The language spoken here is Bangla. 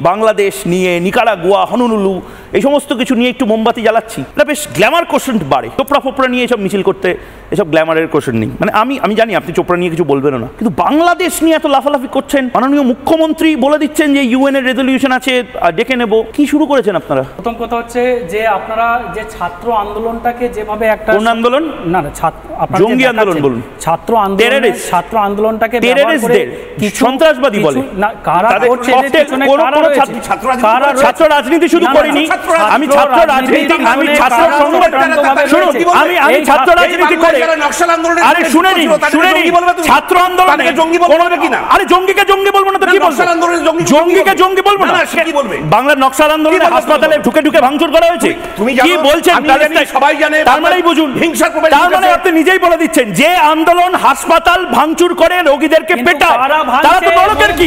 বাংলাদেশ নিয়ে, নিকারাগুয়া, হনুলুলু এই সমস্ত কিছু নিয়ে একটু মোমবাতি জ্বালাচ্ছি, এটা বেশ গ্ল্যামার কোশ্চেন বাড়ে। চোপড়া ফোপড়া নিয়ে এসব মিছিল করতে এসব গ্ল্যামারের কোশ্চেন নেই। মানে আমি জানি আপনি চোপড়া নিয়ে কিছু বলবেন না, কিন্তু বাংলাদেশ নিয়ে এত লাফালাফি করছেন। মাননীয় মুখ্যমন্ত্রী বলে দিচ্ছেন যে ইউএন এর রেজলিউশন আছে, ডেকে নেব। কি শুরু করেছেন আপনারা? প্রথম কথা হচ্ছে যে আপনারা যে ছাত্র আন্দোলনটাকে যেভাবে একটা কোন আন্দোলন? না ছাত্র জঙ্গি আন্দোলন বলুন। ছাত্র আন্দোলনটাকে সন্ত্রাসবাদী বলে না, কারা করছে ছাত্র রাজনীতি শুধু করিনি আমি, ছাত্র রাজনীতি, আমি ছাত্র সংগঠন, শুনুন আমি ছাত্র রাজনীতি করে, আরে শুনে নিন ছাত্র আন্দোলন জঙ্গি বলবে কিনা? আরে জঙ্গিকে জঙ্গি বলবো না তো কি বলবো? জঙ্গিকে জঙ্গি বলবো না, কি বলবে? বাংলার নকশাল আন্দোলনে হাসপাতালে ঢুকে ঢুকে ভাঙচুর করা হয়েছে, কি বলছেন? সবাই জানে, তার মানেই বুঝুন, তার মানে আপনি নিজেই বলে দিচ্ছেন যে আন্দোলন হাসপাতাল ভাঙচুর করে রোগীদেরকে পেটায়, তারা তো নরকের কি?